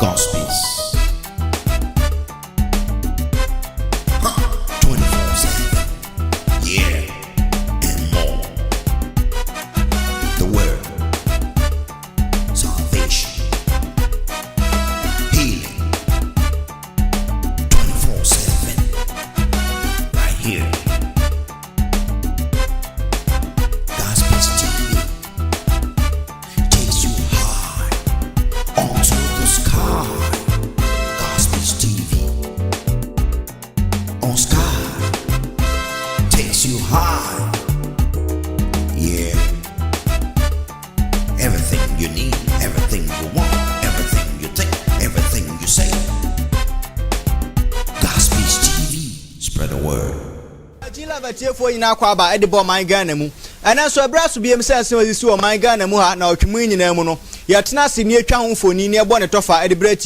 God's peace. 24/7. Yeah, and more. The word, salvation, healing. 24/7. Right here. God's peace TV takes you high onto the sky. God's peace TV on sky takes you high. Yeah. Everything you need, everything you want, everything you think, everything you say. God's peace TV. Spread the word. Ajila batiefo nyina kwa ba edebo man Ghana mu ana so abraso biem sense wazisi o man Ghana mu ha na otwemu nyina mu no yetena se ne atwa homfoni ne ebo ne tofa edebra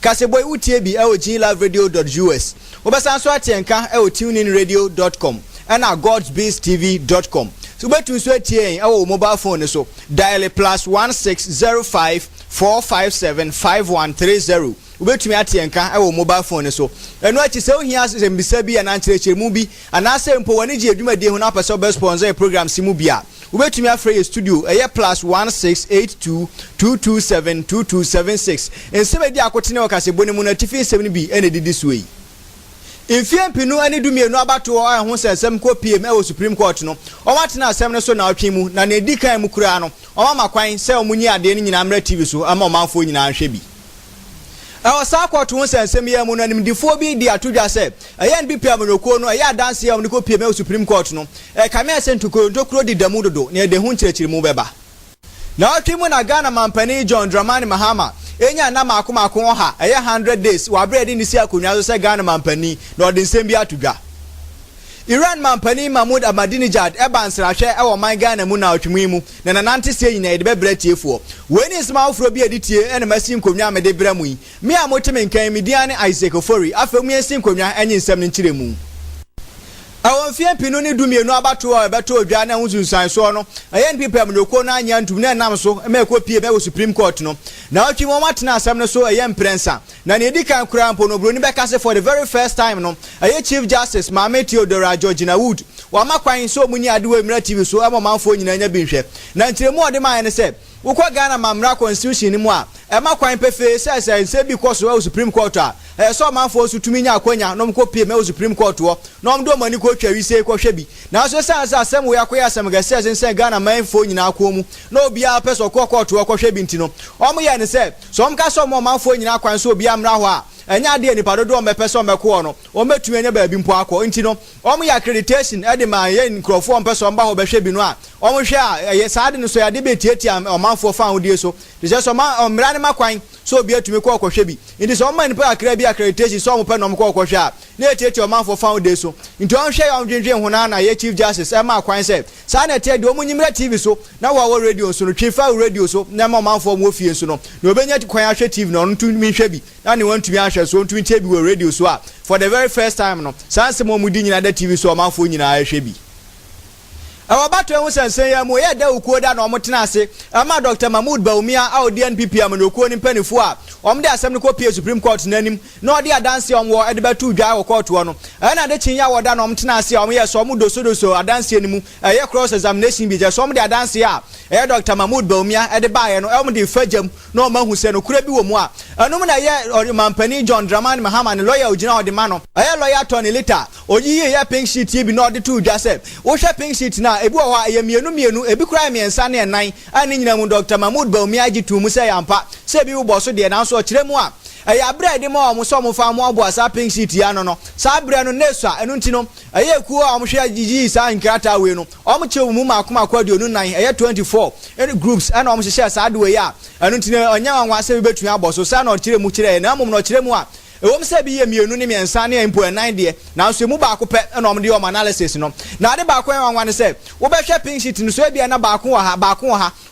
kaseboy utie bi ejilaveradio.us obesan so atenka tuninradio.com ana godsbeasttv.com so betu so atie mobile phone so dial +1605 457 5130 ubetumi atenka mobile phone so eno achi se ohia sembisa bi ana nkyerechemu bi ana se mpo wani ji adwumade hu na pese obe sponsor program simu bia ubetumi afre studio +1682 227 2276 ensebedi akotene wakasebone mu na tifi nsem bi ene didi suyi Infiem pinu ani dumienu abato ho sensem ko PM Supreme Court no o watena asem ne so na atwemu na ne dikan mu kura no o makwan se omunyi ade ni nyina mra TV so ama omanfo nyina ahwe bi sa court ho sensem ye mu no animdifo bi di atodwa se NBP amnoko no adanse ye omniko PM Supreme Court no kame asentuko ndokuro di damu dodo ne de ho nkyerechiri mu beba na atwemu na Ghana mampani John Dramani Mahama enya na makomako ha 100 days wa bread ni si akonwa so se Ghana mampani na ode nsem bi atodwa Iran mampani Mahmoud Ahmadinejad ebansrahwe ewo man Ghana mu na otwemu mu na nanante se nyina ede bebretiefo weni nsema ofro bi editie ene masi nkonwa amede bramu yi me amoteme nkan midiane Isaac Ofori afemu ensi nkonwa enyi nsem nkyiremu awonfie pinu ni dumienu abato ebeto odwa na hunsunsan so no NPP amnoko na anya ntum na nam so emeko pie be Supreme Court no na otwimo matena asem no so prensa na ne edikan kura mpo no broni bekase for the very first time no Chief Justice Mame Theodora Georgina Wood wa makwan so munyi adewa emira TV so amomanfo nyina nya binhwe na ntiremu ode man ne se wokwa Ghana mamra constitution ni mu a makwan pefe se bi koso Supreme Court a so manfo so tumi nya akwanya no mko pie me Supreme Court wo no mdo mani ko twa wise ko hwe bi na so sansa asem wo yakoya asem gase sense Ghana manfo nyina akomu na obi a peso ko court wo ko hwe bi ntino omo ye ne se so omka so mo manfo nyina akwan so obi amra ho a enya ade ni padodo o mepeso meko no o metumi enya ba bi mpo akọ ntino omo ya accreditation e de ma ye nkrofo mpeso mba ho be hwe bi no a omo hwe a saade no so ya de betiatia o manfo fa ho die so de so ma mra ne makwan so obi atumi ko hwe bi ndi so man pa akra bi accreditation so omo pe no mko hwe a na etiatia o manfo fa ho die so nti on hwe ya ondwendwe ho na ye Chief Justice e ma kwan se sa na tie de omo nyimra TV so na wa radio so no twifa radio so na ma manfo mo fie so no na obenya kwan ahwe TV no ntumi hwe bi na ne wantumi ahwe so ntumi tie bi wo radio so a for the very first time no sanse mo mudi nyina da TV so manfo nyina ahwe bi awabato ehun sensen ya mo ye da ukuo da na omotena ase ama Dr. Mahmoud Baumia a odi NPP amanokuo ni mpanifo a omde asem ne ko pie Supreme Court nanim na odi adanse omwo ede betu dwa wo court wo no na de chinya wo da na omotena ase a omye so omudosodoso adanse ni mu ye cross examination bi je so omde adanse a Dr. Mahmoud Baumia ede baaye no omde fagam na omahu se no kura bi wo mu a anum na ye mampani John Dramani Mahama ne lawyer ogina odi ma no lawyer Tony Lita oyiye ye pink sheet bi na odi tu dwa se wo hwe pink sheet na ebi wa ye mienu ebi kura miensa ne nan ani nyina mu Dr. Mahmoud Baumia agitu mu se yampa se bi wo boso de na so kire mu a ya bread mo omo so mo fa mo abo asa pink sheet ya no sa bread no neso enu ntino ku omo hwe agigi sa nkrata we no omo che mu makoma kwadi onu nan 24 any groups and omo hye sa de we ya enu ntino onya wanwa se bi betun aboso sa na o kire mu kire na mom no kire mu a ewom se bi ye mienu ne miensa ne mpo enan de na so mu ba ko pe na omde o analysis no na de ba ko enwan se wo be hwe pink sheet no so e bia na ba ko ha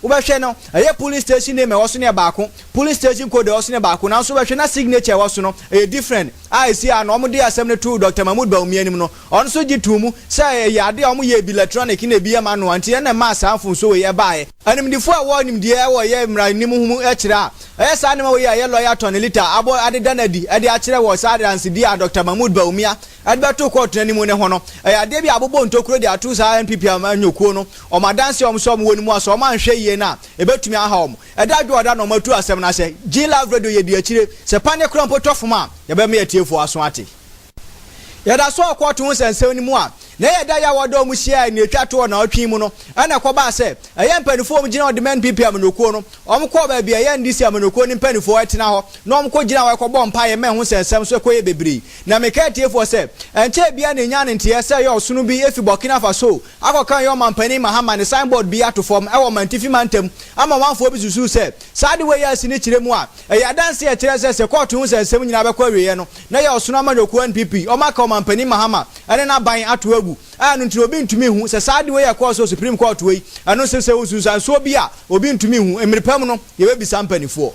wo be hwe no eye police station name e wo so ne ba ko police station code wo so ne ba ko na so be hwe na signature wo so no e different I see an omde asem ne to Dr. Mahmood Bawumia nim no on so gitu mu say ye ade omo ye bi electronic na bi ma no anti na ma sanfo so we ye baaye animdifo a wo nim de e wo ye mra nim hu e kira eye sa ne ma we ye lawyer ton liter abo ade danadi ade a kire wo sa dance dia Dr. Mahmood Bawumia ade beto court na nim ne ho no ade bi abobo ntokuro de atu sa NPP amanyokuo no o ma dance o so mo wonimu aso o ma hwe ye na e betumi aha o ade adwo oda no matu asem na se G Love Radio ye de akire se pane krampo tofoma ye be me atiefo aso ate yada so court hu sense ni mu a na yada ya wodo mu hia ni atwa to na otwi mu no ana koba se eye mpanifo mu gina odman PP amanokuo no omko ba bia ye ndisi amanokuo ni mpanifo atina ho na omko gina wa kɔbɔ mpa ye me hu sensem so koye bebri na meka tiefo se enche bia na nya ne ntie se ye osunu bi efi Burkina Faso akokan ye mampani Mahama ne signboard bi ato form e wo mantifi mantem ama wanfo bi susu se sade we ya sini kire mu a eye adanse ye kire se court hu sensem nyina be kwa wiye no na ye osunu amanokuo NPP omaka mampani Mahama ane na ban ato anu nti obi ntumi hu se saade we yakọ so Supreme Court we anu se ususan so bi a obi ntumi hu emiripam no ye be bisa mpanifo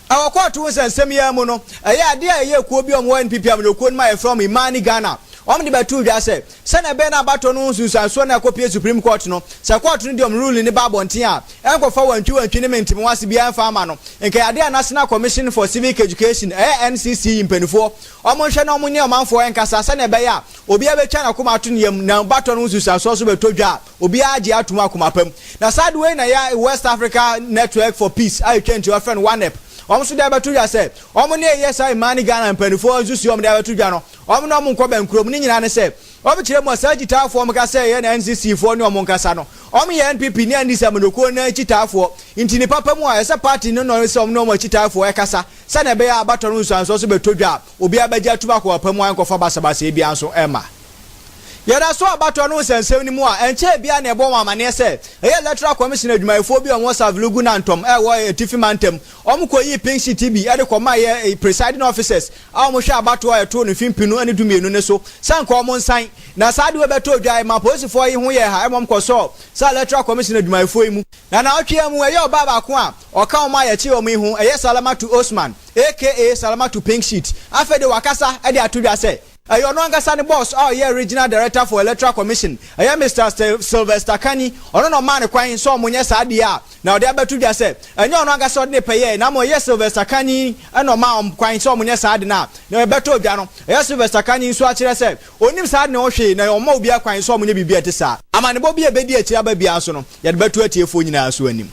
awo court wo sensem ya mu no eye ade a ye ku obi omwo NPP amnokuo no ma from Imani Ghana om de betu dwa se na be na bato no ususan so na kopie Supreme Court no se court no de rule ni ba bonten a enkofa wantwi ne mentim wase bia mfa ama no nke ade a National Commission for Civic Education NCC impanifo omo hwe na omo ne omanfo enkasa se na be ya obi abetwa na koma ato nem na bato no ususan so beto dwa obi age atuma akoma pam na side way na ya West Africa Network for Peace I change your friend one app omso de betu dwa se omo ne yesa Imani Ghana impanifo azusi omo de betu dwa no omo no omo nkoba nkrom ni nyina ne se obi kire mo sagitafo mo ka se ye na NCC fo ne omo nkasa no omo ye NPP ni andisa amanokuo na chitafo inti ni papa mu a esa party no no se omo no mo chitafo e kasa se na be ya abato no nso so betodwa obi abaja tuma ko papa mu ankofa basabasa e bia nso ema yada so abato no sensem ni mu a enche bia na ebo mamane se eye electoral commission adwumayefo bi onwo savlugu na ntom e wo etifi mantem omkoyi pink sheet bi e de koma ye presiding officers a omo hwe abato a to no fimpinu ani dumienu ne so sanka omo nsan na saade we beto dwa ma posifo yi hu ye ha emom koso sa electoral commission adwumayefo yi mu na otwe mu eye oba ba ko a oka omo ya chi omo yi hu eye Salamatu Osman aka Salamatu Pink Sheet afede wakasa e de atodwa se ayo no angasa ne boss regional director for electoral commission Mr. Sylvester Kani ono no man kwan so omunye saade a na ode abetu dwa se enyo no angasa ne peye na mo Sylvester Kani eno ma kwan so omunye saade na beto dwa no Sylvester Kani so a kire se onim saade ne ohwe na omo obi akwan so omunye bibia te sa amane bo bia bedi akira ba bia so no ye betu atiefo nyina so anim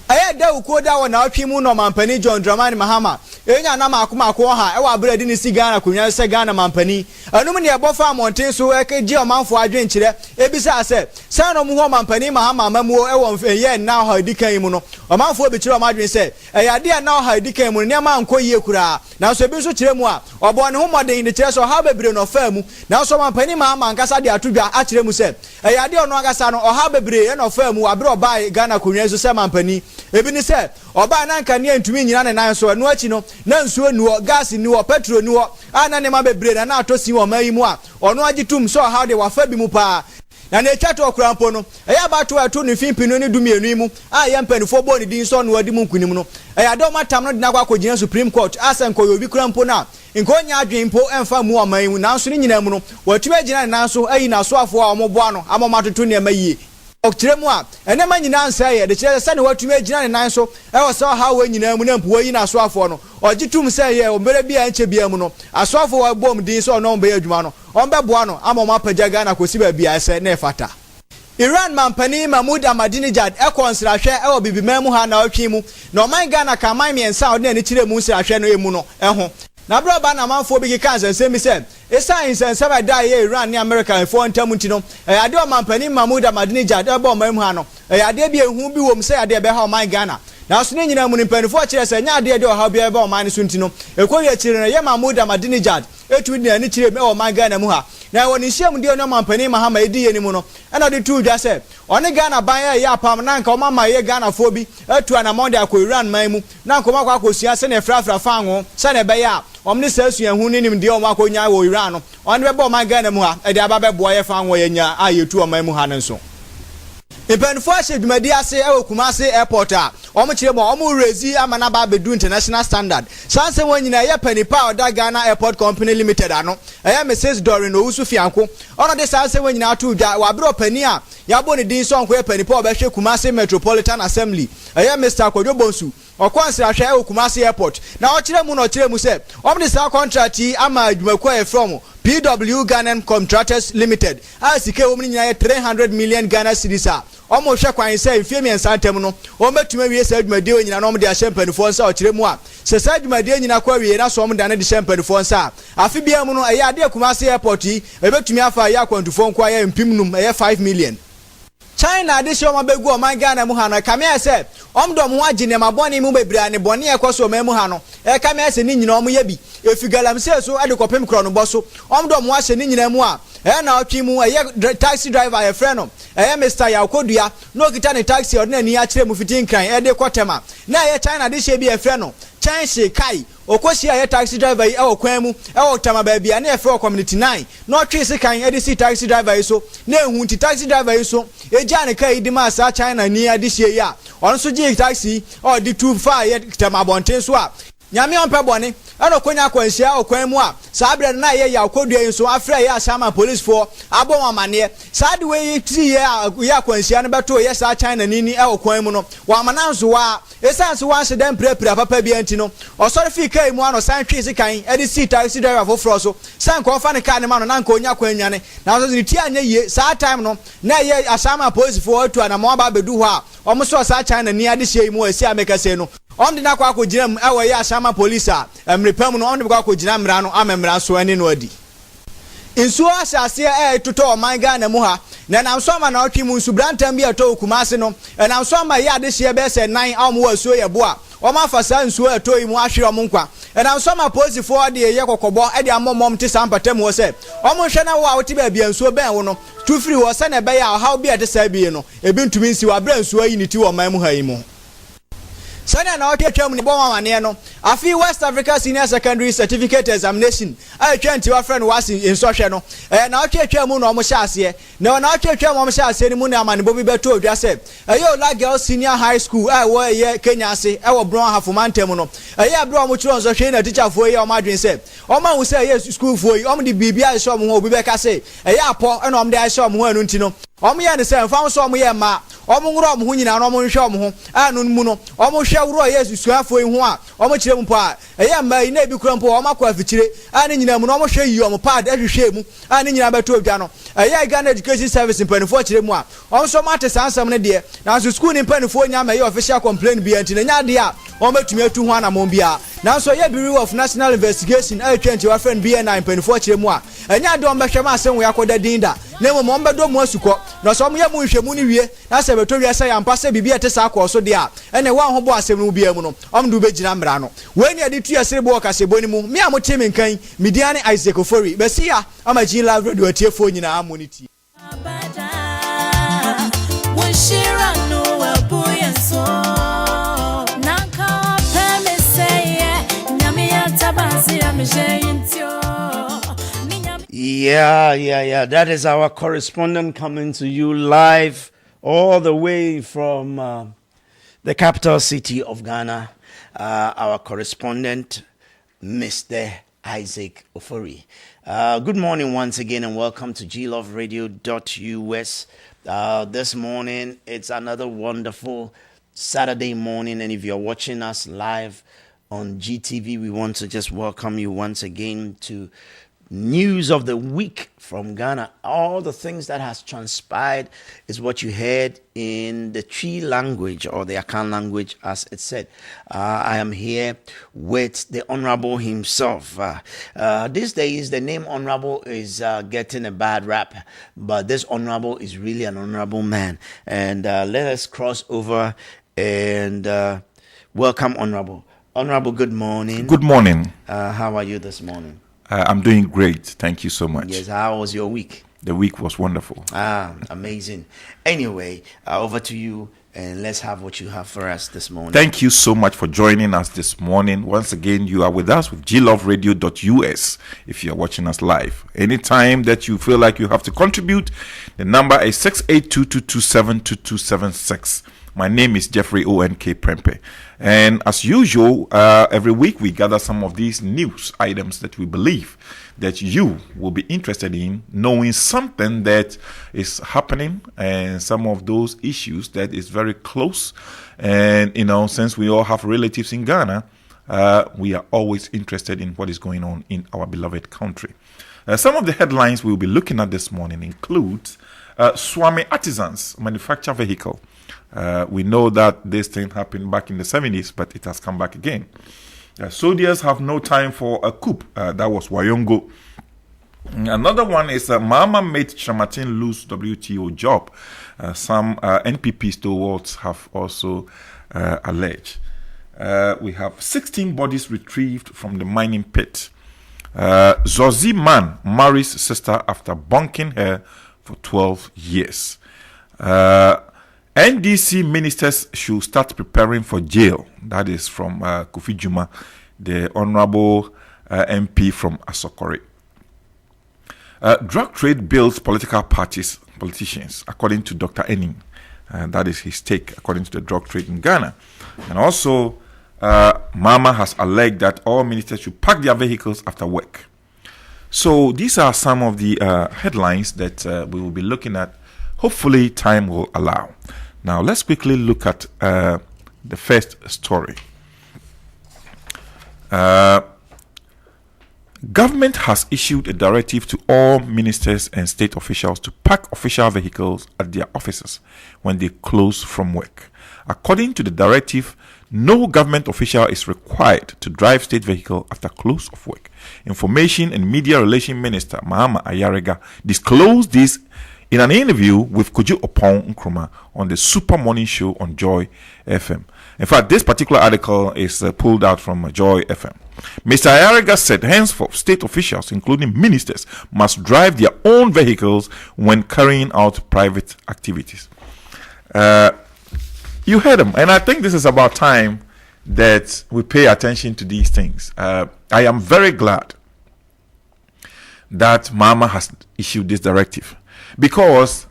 aye da ukoda wona atwi mu no mampani John Dramani Mahama enya na makomako ha e wa bredi ni sigana kunwa se Ghana mampani anum ne ebofa monten so ekeji omanfo adwenkire ebisa ase no mu ho mampani Mahama mamuo e won ye na ha dikan mu no omanfo obekire omadwen se ade a na ha dikan mu ne ma nkoyie kura na so ebi so kire mu a obo ne ho moden ne kire so ha bebre no fa mu na so mampani Mahama nkasa de atodwa a kire mu se ade ono agasa no ha bebre e no fa mu abre obai Ghana kunwa so se mampani ebi ni se oba na nka ne ntumi nyina ne nan so no achi no na nsuo nuo gas nuo petrol nuo ana ne ma bebre na atosi wo mayi mu a ono agitum so how de wafa bi mu pa na ne twato okrampo no eya bato ato ne fimpinu ne dumienu mu a ye mpanifo bo ne din so no adi mu nkunim no eya do matam no de na kwa kogina Supreme Court asan ko yobi krampo na nkonya adwenpo emfa mu o mayi mu na so ne nyina mu no watu agina na so ayi na so afo a omoboa no amomatoto ne mayi okire mu a enema nyina nsa ye de kire se ne watumi agina ne nan so e wo se ha wa nyina mu na mpo yi na asoafo no ogitum se ye ombere bia enche bia mu no asoafo wa bom din so no mbe adwuma no ombe boa no amoma paja Ghana kosi ba bia se na efata Iran mampani Mahmoud Ahmadinejad e konsirahwe e wo bibimam ha na otwi mu na oman Ghana ka man miensa ode ne kire mu nsirahwe no emu no ho na bro ba na manfo bi kika nsem se Science and some die Iran ni America for ntamuntino ade o mampani Mahmoud Ahmadinejad ebe o mamu ha no ade bia hu bi wo mse ade be ha o man Ghana na so ne nyina mu ni mpanifo kire se nya ade de o ha bia ebe o man so ntino ekoye kire no ye Mahmoud Ahmadinejad etu ni ani kire me o man Ghana mu ha na woni hyiam de no mampani Mahama edi ye ni mu no na de tu dwa se oni Ghana ban ya apam na nka o mama ye Ghana fo bi etu na monde akọ Iran man mu na nka o makọ akọsua se na frafra fa anwo se na be ya omni sasu ehun ni nim de o makonya wo Iran no on be bo man Ghana mu ha e de aba be bo ye fa anwo ye nya ayetu o man mu ha nso Ipenfo ahye dwumadi ase Kumasi airport a omchire mo omurezi amana ba bedu international standard sanse wonyina ye panipa oda Ghana Airport Company Limited ano Mrs Dorin Owusu Fianko ono de sanse wonyina atu dwa wa bro pani a yabo ne din so onko ye panipa obehwe Kumasi Metropolitan Assembly Mr Kwadwo Bonsu okwansira hwe Kumasi airport na ochire mu no ochire mu se omde sa contract ama adwumakwa e from PW Ghana Contractors Limited asike omni nyina ye 300 million Ghana cedis a omo hwe kwan se mfie mi ensantem no ometuma wie se adwumade onyina no omde ahye mpanifo nsa ochire mu a se sa adwumade nyina kwa wie na so omde na de hye mpanifo nsa afi bia mu no ade Kumasi airport yi ebetumi afa ya kwantufo nkwa ya mpimnum 5 million China de show mabegu o man Ghana mu ha no kamia se omdom ho agine maboni mu bebra ne bone e kwaso mu ha no kamia se ni nyina om ya bi efigalam se so ade kopem kro no boso omdom ho ahye ni nyina mu a na otwi mu taxi driver e frɛ no Mr Yakodua no kita ne taxi ordinary a kire mu fitin kran de kotema na China de she bi e frɛ no Chanshi kai okoshi aye taxi driver yi kwan mu tama ba bia na e frɛ community 9 no twi se kan e si taxi driver yi so na ehun ti taxi driver yi so eja ne kai di ma sa China ni ade hye ya on so ji taxi di 25 ye tama bonten so a nyame on pe bone ana konya kwanhia okwan mu a saa bre na ye Yakodua yi so afra ye asama police for abon amane saa de we ti ye kwanhia no beto ye saa China ni okwan mu no wa amananso wa esanse wa hye dem prepare papa bi anti no osori fi kai mu ano san twi se kan e si taxi driver for fro so san ko fa ne ka ne ma no na nkonya kwanwane na so ti anya ye saa time no na ye asama police for atu na mo ba bedu ho a omo so saa China ni ade hye mu esi ameka se no on dina kwa akogina mu ye asama police a mrepam no on de kwa akogina mra no amemra so ani no adi insuo asase toto o man Ghana mu ha na so ma na otwi mu subrantam bi ato Kumasi no na so ma ye ade hye be se 9 a mu asuo ye bo a o ma fasa nsuo ato yi mu ahwe o mu nkwa na so ma police for de ye kokobo e de amomom te sampatam wo se o mu hwe na wo a wote ba bia nsuo ben wo no tu free wo se na be ya how bi ade sa bi no ebi ntumi nsi wa bra nsuo yi ni ti wo man mu ha yi mu Sana na otwetwam ni boma mane no afi West Africa Senior Secondary Certificate Examination atwenti wa friend wasi insohwe no na otwetwam no omo hyase na otwetwam omo hyase ni mu na amane bobi beto odwa se Ola Girls Senior High School wo ye Kenya ase wo bron hafomantem no abro omo chiro nso hwe na teacher fo ye omo adwen se omo hu se ye school fo ye omo di bibia a show omo ho obi be ka se apo na omo de a show omo ho anu ntino omo ye ne se mfa so omo ye ma omo ngro omo ho nyina no omo nhwe omo ho anu mu no omo hwe wuro ye suafo yi ho a omo kire mu pa ma ina ebi kura mpo omo akwa afikyire ani nyina mu no omo hwe yi omo pad ahwehwe mu ani nyina beto odwa no Ghana Education Service mpanifo kire mu a omo so mate sansam ne de na so school ni mpanifo nya ma ye official complaint bi anti na nya de a omo atumi atu ho anamon bia na so ye Bureau of National Investigation 20 wa friend BN9 mpanifo kire mu a nya de omo behwe ma asem we akoda dinda na mo mo bedo mu asuko na so mo ye mu nhwemu ni wie na se beto wie se ya mpa se bibia te sa akọ so de a ene wa ho bo asem no bia mu no omdu be gina mra no we ni ade tu yesere bo kasebo ni mu me amote me nkan Midiane Isaac Ofori besia amagin live radio atiefo nyina amoniti Yeah. That is our correspondent coming to you live all the way from the capital city of Ghana. Our correspondent, Mr. Isaac Ofori. Good morning once again and welcome to GLoveRadio.us. This morning, it's another wonderful Saturday morning, and if you're watching us live on GTV, we want to just welcome you once again to news of the week from Ghana. All the things that has transpired is what you heard in the Twi language, or the Akan language, as it said. I am here with the Honorable himself. These days, the name Honorable is getting a bad rap, but this Honorable is really an honorable man. And let us cross over and welcome Honorable. Honorable, good morning. Good morning. How are you this morning? I'm doing great. Thank you so much. Yes, how was your week? The week was wonderful. Amazing. Anyway, over to you, and let's have what you have for us this morning. Thank you so much for joining us this morning. Once again, you are with us with gloveradio.us if you are watching us live. Anytime that you feel like you have to contribute, the number is 682-227-2276. My name is Jeffrey O.N.K. Prempeh. And as usual, every week we gather some of these news items that we believe that you will be interested in, knowing something that is happening and some of those issues that is very close. And, since we all have relatives in Ghana, we are always interested in what is going on in our beloved country. Some of the headlines we'll be looking at this morning include Swami Artisans manufacture vehicle. We know that this thing happened back in the 70s, but it has come back again. Soldiers have no time for a coup. That was Wayongo. Another one is Mahama made Shamatin lose WTO job. Some NPP stalwarts have also alleged. We have 16 bodies retrieved from the mining pit. Zozi man marries sister after bunking her for 12 years. NDC ministers should start preparing for jail. That is from Kofi Juma, the Honorable MP from Asokore. Drug trade builds politicians, according to Dr. Enning. That is his take, according to the drug trade in Ghana. And also, Mama has alleged that all ministers should park their vehicles after work. So these are some of the headlines that we will be looking at. Hopefully, time will allow. Now, let's quickly look at the first story. Government has issued a directive to all ministers and state officials to park official vehicles at their offices when they close from work. According to the directive, no government official is required to drive state vehicle after close of work. Information and Media Relations Minister Mahama Ayariga disclosed this in an interview with Kojo Opon Nkrumah on the Super Morning Show on Joy FM. In fact, this particular article is pulled out from Joy FM. Mr. Ayariga said henceforth state officials, including ministers, must drive their own vehicles when carrying out private activities. You heard him, and I think this is about time that we pay attention to these things. I am very glad that Mama has issued this directive, because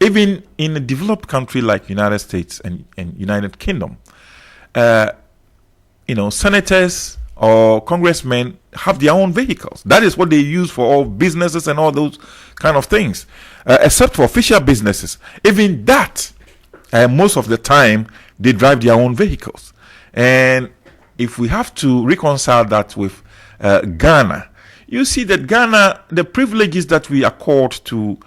even in a developed country like United States and United Kingdom, senators or congressmen have their own vehicles. That is what they use for all businesses and all those kind of things, except for official businesses. Even that, most of the time, they drive their own vehicles. And if we have to reconcile that with Ghana, you see that Ghana, the privileges that we accord to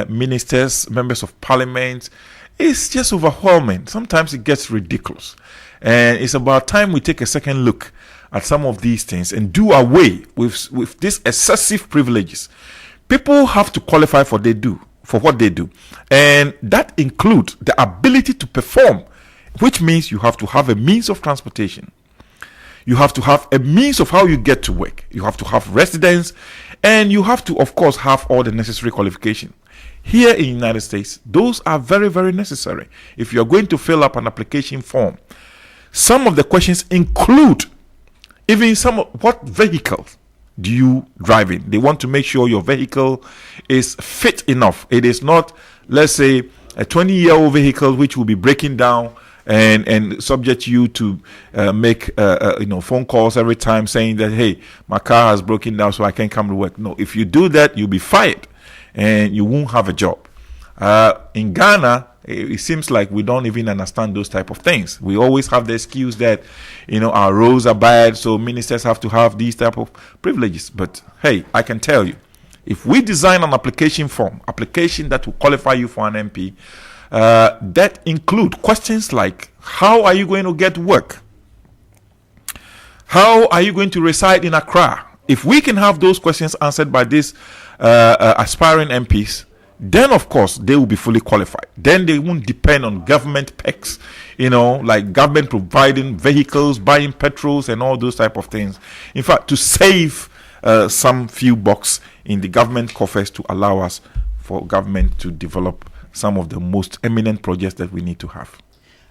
ministers, members of parliament, is just overwhelming. Sometimes it gets ridiculous. And it's about time we take a second look at some of these things and do away with these excessive privileges. People have to qualify for what they do. And that includes the ability to perform, which means you have to have a means of transportation. You have to have a means of how you get to work. You have to have residence, and you have to, of course, have all the necessary qualifications. Here in the United States, those are very, very necessary. If you're going to fill up an application form, some of the questions include even what vehicle do you drive in. They want to make sure your vehicle is fit enough. It is not, let's say, a 20-year-old vehicle which will be breaking down and subject you to make phone calls every time saying that, hey, my car has broken down so I can't come to work. No, if you do that, you'll be fired and you won't have a job. In Ghana, It seems like we don't even understand those type of things. We always have the excuse that, our roads are bad, so ministers have to have these type of privileges. But hey, I can tell you, if we design an application that will qualify you for an MP, that include questions like, how are you going to get work? How are you going to reside in Accra? If we can have those questions answered by these aspiring MPs, then of course they will be fully qualified. Then they won't depend on government perks, like government providing vehicles, buying petrols and all those type of things. In fact, to save some few bucks in the government coffers to allow us for government to develop some of the most eminent projects that we need to have.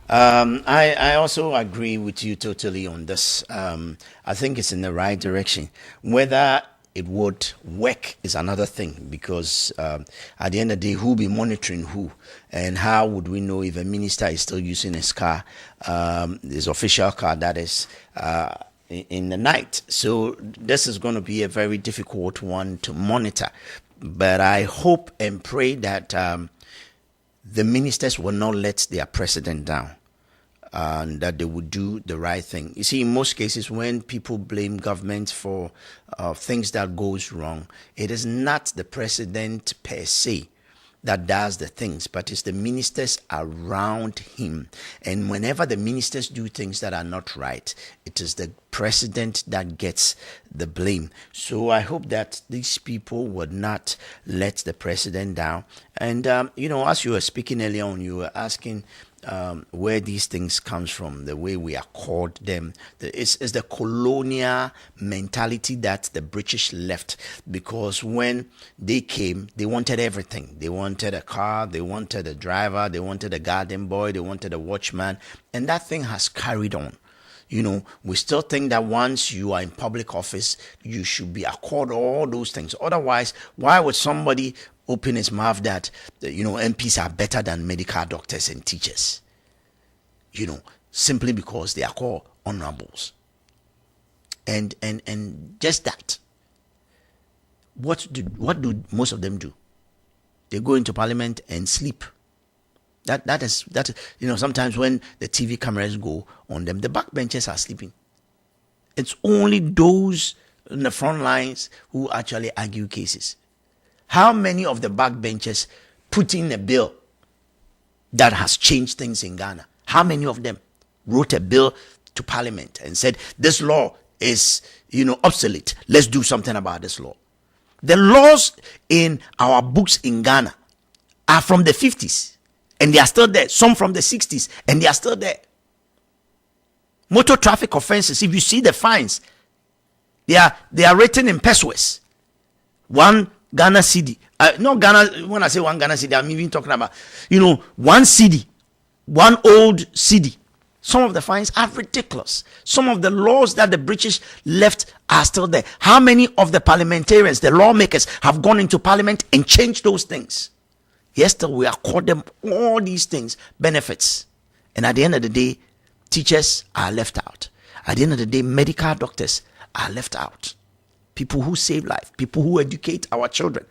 I also agree with you totally on this. I think it's in the right direction. Whether it would work is another thing, because at the end of the day, who will be monitoring who, and how would we know if a minister is still using his car, his official car, that is, in the night? So this is going to be a very difficult one to monitor. But I hope and pray that the ministers will not let their president down, and that they would do the right thing. You see, in most cases, when people blame government for things that goes wrong, it is not the president per se that does the things, but it's the ministers around him. And whenever the ministers do things that are not right, it is the president that gets the blame. So I hope that these people would not let the president down. And, as you were speaking earlier on, you were asking where these things comes from, the way we are called them. It's the colonial mentality that the British left, because when they came, they wanted everything. They wanted a car, they wanted a driver, they wanted a garden boy, they wanted a watchman, and that thing has carried on. We still think that once you are in public office, you should be accorded all those things. Otherwise, why would somebody open his mouth that, MPs are better than medical doctors and teachers? Simply because they are called honorables. And just that. What do most of them do? They go into parliament and sleep. That is sometimes when the TV cameras go on them, the backbenchers are sleeping. It's only those in the front lines who actually argue cases. How many of the backbenchers put in a bill that has changed things in Ghana? How many of them wrote a bill to parliament and said, this law is, obsolete. Let's do something about this law. The laws in our books in Ghana are from the 50s and they are still there. Some from the 60s and they are still there. Motor traffic offenses, if you see the fines, they are written in pesos. 1 Ghana cedi. Not Ghana, when I say 1 Ghana cedi, I'm even talking about, 1 cedi, 1 old cedi. Some of the fines are ridiculous. Some of the laws that the British left are still there. How many of the parliamentarians, the lawmakers, have gone into parliament and changed those things? Yes, still we accord them all these things, benefits. And at the end of the day, teachers are left out. At the end of the day, medical doctors are left out. People who save life, people who educate our children,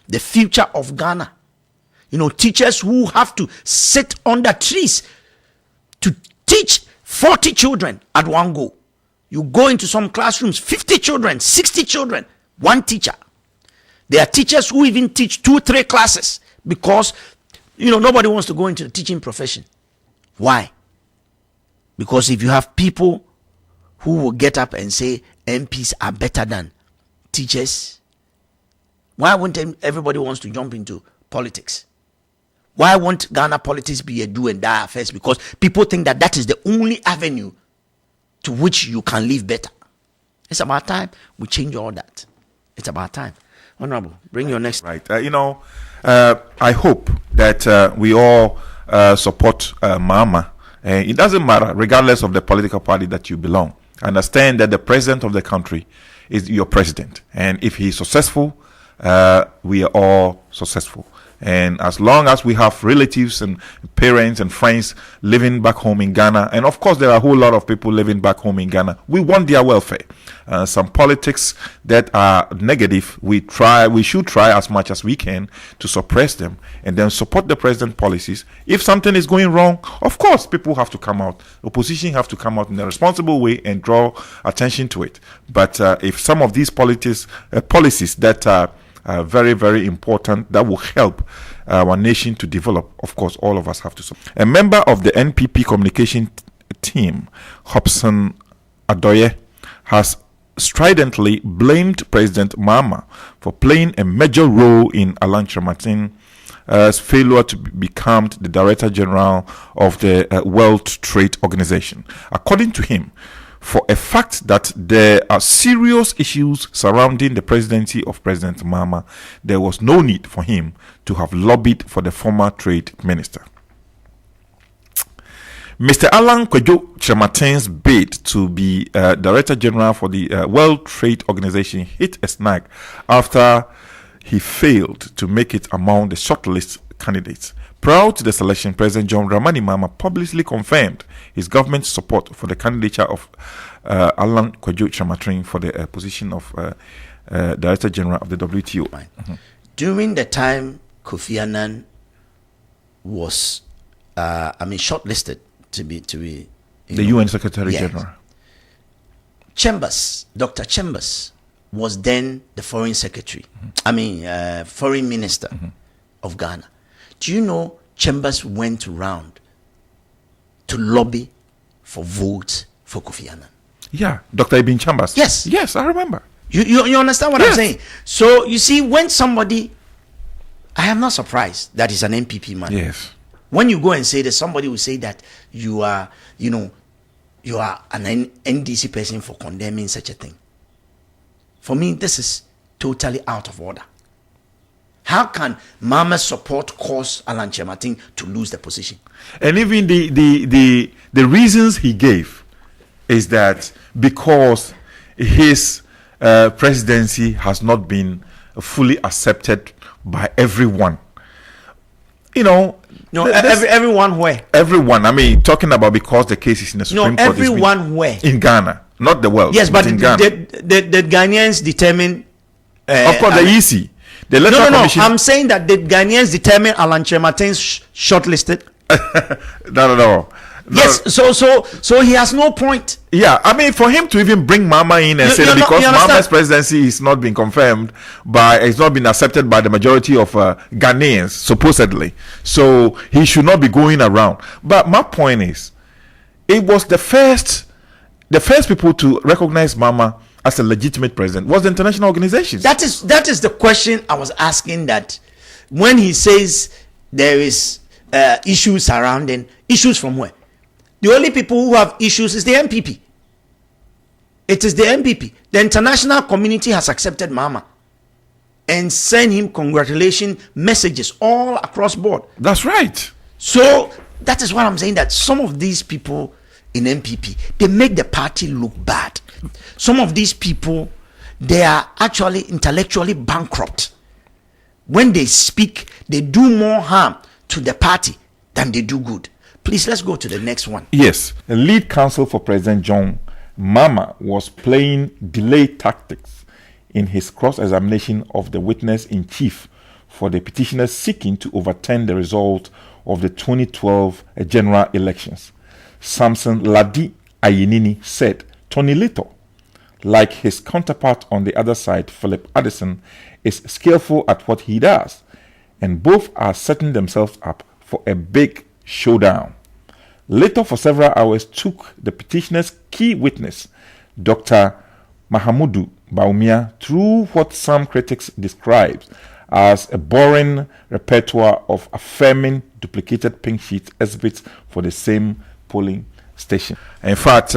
the future of Ghana. Teachers who have to sit under trees to teach 40 children at one go. You go into some classrooms, 50 children, 60 children, one teacher. There are teachers who even teach 2-3 classes because, nobody wants to go into the teaching profession. Why? Because if you have people who will get up and say MPs are better than teachers, why wouldn't everybody wants to jump into politics? Why won't Ghana politics be a do and die affair? Because people think that is the only avenue to which you can live better. It's about time we change all that. It's about time. Honorable, bring your next. Right. I hope that we all support Mama. It doesn't matter, regardless of the political party that you belong. Understand that the president of the country is your president. And if he's successful, we are all successful. And as long as we have relatives and parents and friends living back home in Ghana, and of course there are a whole lot of people living back home in Ghana, we want their welfare. Some politics that are negative, we should try as much as we can to suppress them and then support the president's policies. If something is going wrong, of course people have to come out, opposition have to come out in a responsible way and draw attention to it. But if some of these policies that are very, very important, that will help our nation to develop, of course all of us have to support. A member of the NPP communication team, Hobson Adoye, has stridently blamed President Mahama for playing a major role in Alan Kyerematen's failure to become the Director General of the World Trade Organization. According to him, for a fact that there are serious issues surrounding the presidency of President Mahama, there was no need for him to have lobbied for the former trade minister. Mr. Alan Kyerematen's bid to be Director General for the World Trade Organization hit a snag after he failed to make it among the shortlist candidates. Prior to the selection, President John Dramani Mahama publicly confirmed his government's support for the candidature of Alan Kyerematen for the position of Director General of the WTO. Mm-hmm. During the time Kofi Annan was, shortlisted to be the UN Secretary General. Dr. Chambers was then the Foreign Secretary. Mm-hmm. Foreign Minister of Ghana. Do you know Chambers went around to lobby for votes for Kofi Annan? Yeah, Dr. Ibn Chambers. Yes, I remember. You understand what I'm saying? So you see, when somebody, I am not surprised that he's an NPP man. Yes. When you go and say that, somebody will say that you are an NDC person for condemning such a thing. For me, this is totally out of order. How can Mahama's support cause Alan Kyerematen to lose the position? And even the reasons he gave is that because his presidency has not been fully accepted by everyone. Everyone where? Everyone. Talking about because the case is in the Supreme Court. Everyone where? In Ghana, not the world. Yes, but in the Ghanaians determine. Of course, the EC. The electoral commission. I'm saying that the Ghanaians determine Alan Kyerematen's shortlisted. No. Yes, so he has no point. Yeah, for him to even bring Mahama in and say that because Mahama's presidency is not being confirmed it's not been accepted by the majority of Ghanaians, supposedly. So he should not be going around. But my point is, it was the first people to recognize Mahama as a legitimate president was the international organizations. That is the question I was asking, that when he says there is issues surrounding, issues from where? The only people who have issues is the NPP. It is the NPP. The international community has accepted Mahama and sent him congratulation messages all across board. That's right. So that is what I'm saying, that some of these people in NPP, they make the party look bad. Some of these people, they are actually intellectually bankrupt. When they speak, they do more harm to the party than they do good. Please, let's go to the next one. Yes. The lead counsel for President John Mahama was playing delay tactics in his cross-examination of the witness-in-chief for the petitioners seeking to overturn the result of the 2012 general elections. Samson Ladi Ayinini said Tony Little, like his counterpart on the other side, Philip Addison, is skillful at what he does, and both are setting themselves up for a big showdown. Later, for several hours, took the petitioner's key witness, Dr. Mahamudu Baumia, through what some critics describe as a boring repertoire of affirming duplicated pink sheet exhibits for the same polling station. In fact,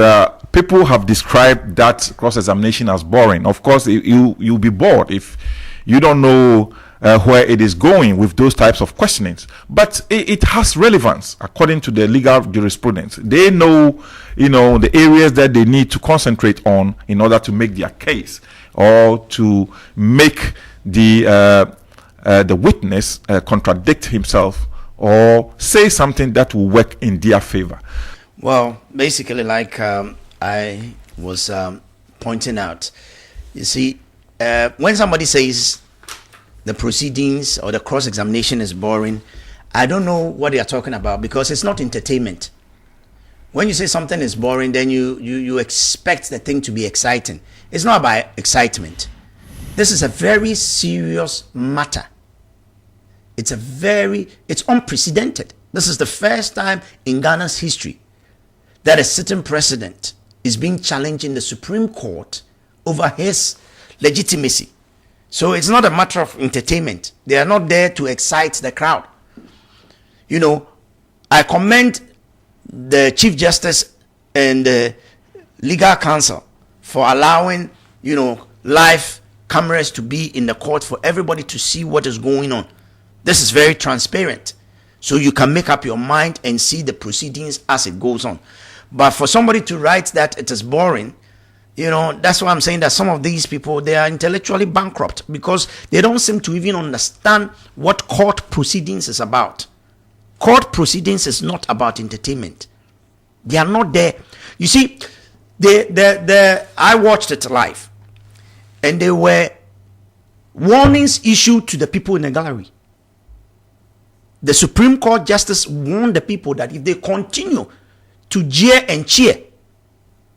people have described that cross-examination as boring. Of course, you'll be bored if you don't know where it is going with those types of questionings. But it has relevance according to the legal jurisprudence. They know, the areas that they need to concentrate on in order to make their case or to make the the witness contradict himself or say something that will work in their favor. Well, basically, like I was pointing out, you see, when somebody says the proceedings or the cross-examination is boring, I don't know what they are talking about, because it's not entertainment. When you say something is boring, then you expect the thing to be exciting. It's not about excitement. This is a very serious matter. It's unprecedented. This is the first time in Ghana's history that a sitting president is being challenged in the Supreme Court over his legitimacy. So it's not a matter of entertainment. They are not there to excite the crowd. You know, I commend the Chief Justice and the Legal Counsel for allowing, live cameras to be in the court for everybody to see what is going on. This is very transparent. So you can make up your mind and see the proceedings as it goes on. But for somebody to write that it is boring, that's why I'm saying that some of these people, they are intellectually bankrupt, because they don't seem to even understand what court proceedings is about. Court proceedings is not about entertainment. They are not there. You see, I watched it live, and there were warnings issued to the people in the gallery. The Supreme Court Justice warned the people that if they continue to jeer and cheer,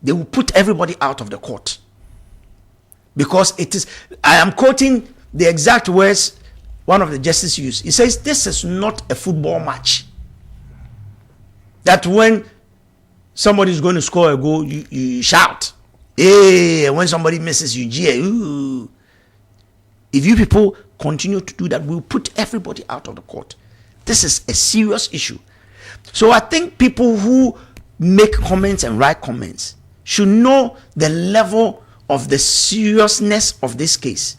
they will put everybody out of the court. Because I am quoting the exact words one of the justices used. He says, this is not a football match that when somebody is going to score a goal, you shout. Hey, when somebody misses, you jeer. Ooh. If you people continue to do that, we'll put everybody out of the court. This is a serious issue. So I think people who make comments and write comments should know the level of the seriousness of this case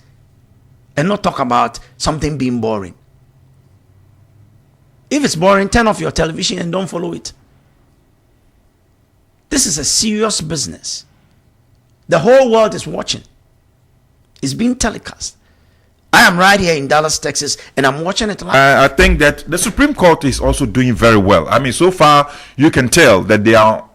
and not talk about something being boring. If it's boring, turn off your television and don't follow it. This is a serious business. The whole world is watching. It's being telecast. I am right here in Dallas, Texas, and I'm watching it live. I think that the Supreme Court is also doing very well. I mean, so far you can tell that they are,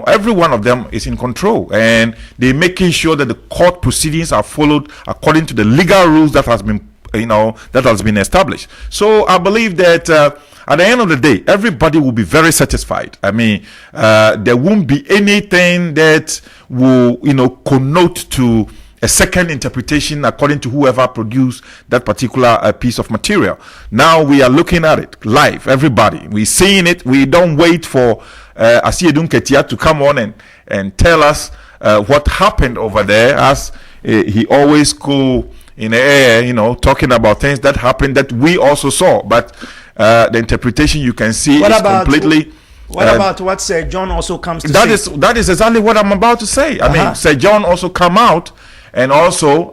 every one of them is in control, and they're making sure that the court proceedings are followed according to the legal rules that has been established. So I believe that at the end of the day, everybody will be very satisfied. I mean, there won't be anything that will, connote to a second interpretation according to whoever produced that particular piece of material. Now we are looking at it live, everybody. We're seeing it. We don't wait for Asiedu Nketia to come on and tell us what happened over there, as he always go in the air, talking about things that happened that we also saw. But the interpretation you can see is completely... What about what Sir John also comes to say? That is exactly what I'm about to say. I mean, Sir John also come out and also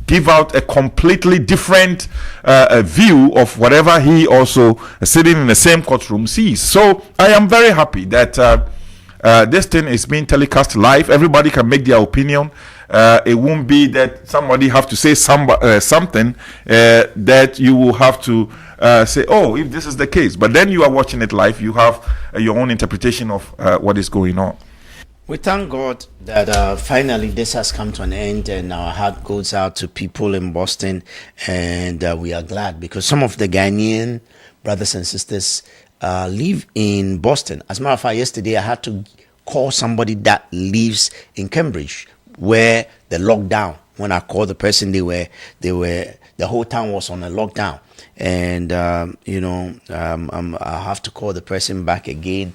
give out a completely different view of whatever he also sitting in the same courtroom sees. So I am very happy that this thing is being telecast live. Everybody can make their opinion. It won't be that somebody have to say something that you will have to say, oh, if this is the case. But then you are watching it live. You have your own interpretation of what is going on. We thank God that finally this has come to an end, and our heart goes out to people in Boston, and we are glad because some of the Ghanaian brothers and sisters live in Boston. As a matter of fact, yesterday I had to call somebody that lives in Cambridge, where the lockdown. When I called the person, the whole town was on a lockdown, and I have to call the person back again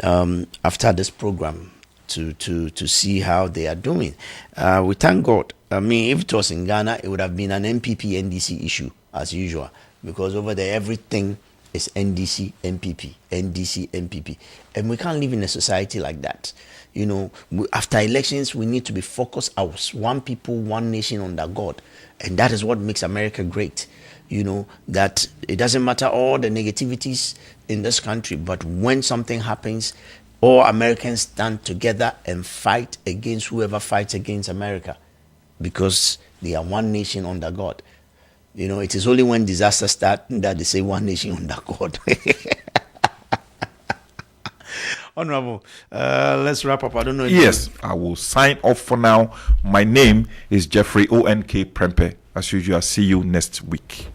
after this program to see how they are doing. We thank God. I mean, if it was in Ghana, it would have been an MPP NDC issue as usual, because over there everything is NDC MPP, NDC MPP, and we can't live in a society like that. After elections, we need to be focused as one people, one nation under God, and that is what makes America great. That it doesn't matter all the negativities in this country, but when something happens, all Americans stand together and fight against whoever fights against America, because they are one nation under God. You know, it is only when disasters start that they say one nation under God. Honorable, let's wrap up. I don't know. Yes, I will sign off for now. My name is Jeffrey O.N.K. Prempeh. As usual, I'll see you next week.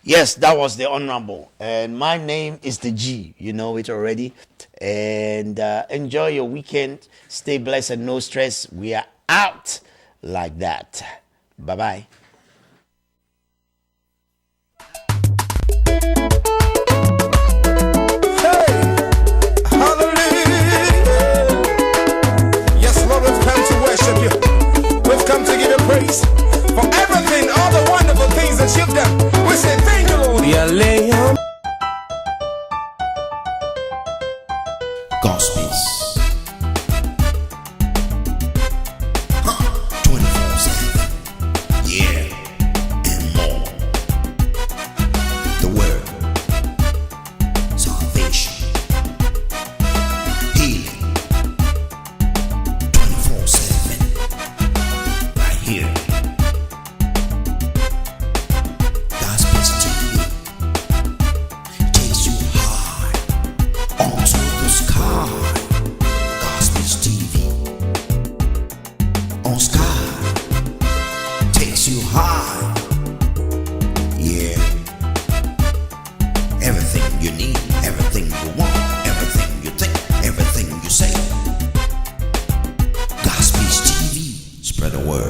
Yes, that was the Honorable. And my name is the G. You know it already. And enjoy your weekend. Stay blessed and no stress. We are out like that. Bye-bye. We've come to give you praise for everything, all the wonderful things that you've done. We say thank you, Lord. Gospels. 24/7. Yeah, and more. The word, salvation, healing. 24/7. Right here. Gospels TV takes you high onto the sky. Gospels TV on sky takes you high. Yeah. Everything you need, everything you want, everything you think, everything you say. Gospels TV, spread the word.